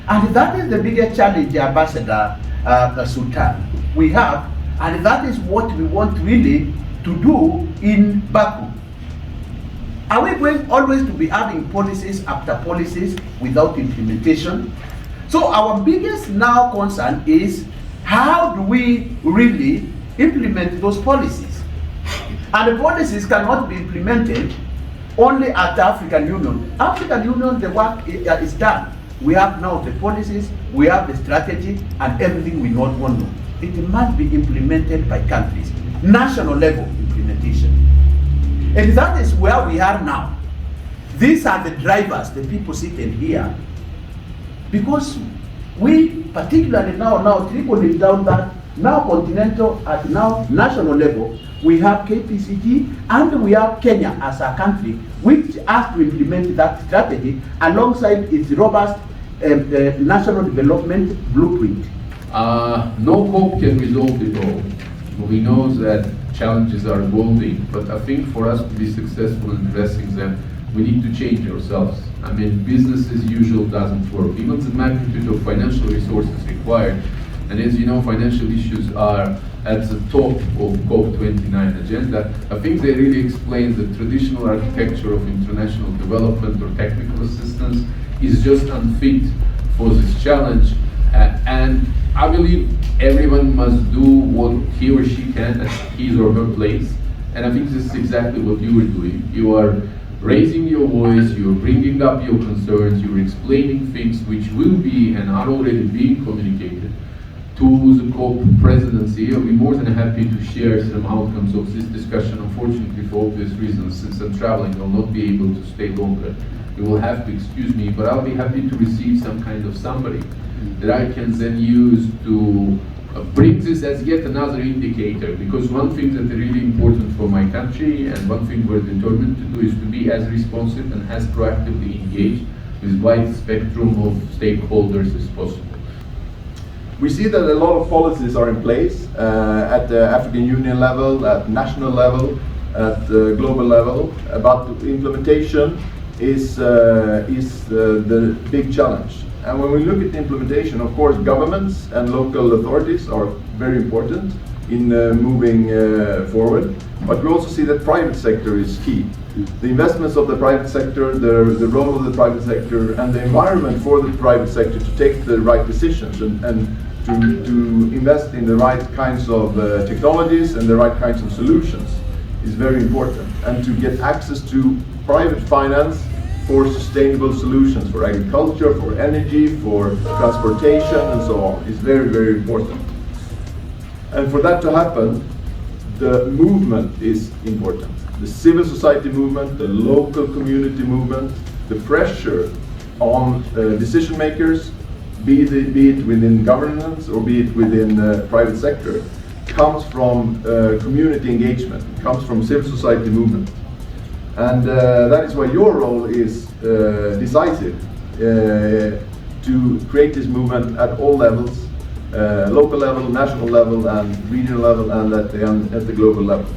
And that is the biggest challenge, Ambassador Sultan, we have, and that is what we want really to do in Baku. Are we going always to be having policies after policies without implementation? So our biggest now concern is how do we really implement those policies? And the policies cannot be implemented only at the African Union. African Union, the work is done. We have now the policies, we have the strategy, and everything we not want to. It must be implemented by countries, national level implementation. And that is where we are now. These are the drivers, the people sitting here. Because we, particularly now trickling down that, now continental, at now national level, we have KPCG and we have Kenya as a country, which has to implement that strategy alongside its robust national development blueprint. No COP can resolve it all. We know that challenges are evolving, but I think for us to be successful in addressing them, we need to change ourselves. I mean, business as usual doesn't work. Even the magnitude of financial resources required, and as you know, financial issues are at the top of COP29 agenda. I think they really explain the traditional architecture of international development or technical assistance is just unfit for this challenge. And I believe everyone must do what he or she can at his or her place. And I think this is exactly what you are doing. You are raising your voice, you're bringing up your concerns, you're explaining things which will be and are already being communicated to the COP presidency. I'll be more than happy to share some outcomes of this discussion. Unfortunately, for obvious reasons, since I'm traveling, I'll not be able to stay longer. You will have to excuse me, but I'll be happy to receive some kind of summary that I can then use to bring this as yet another indicator, because one thing that is really important for my country and one thing we're determined to do is to be as responsive and as proactively engaged with wide spectrum of stakeholders as possible. We see that a lot of policies are in place at the African Union level, at national level, at global level, but implementation is the big challenge. And when we look at the implementation, of course, governments and local authorities are very important in moving forward. But we also see that private sector is key. The investments of the private sector, the role of the private sector, and the environment for the private sector to take the right decisions and to invest in the right kinds of technologies and the right kinds of solutions is very important. And to get access to private finance for sustainable solutions, for agriculture, for energy, for transportation, and so on, is very, very important. And for that to happen, the movement is important. The civil society movement, the local community movement, the pressure on decision makers, be it within governance or be it within the private sector, comes from community engagement, comes from civil society movement. And that is why your role is decisive to create this movement at all levels, local level, national level, and regional level, and at the global level.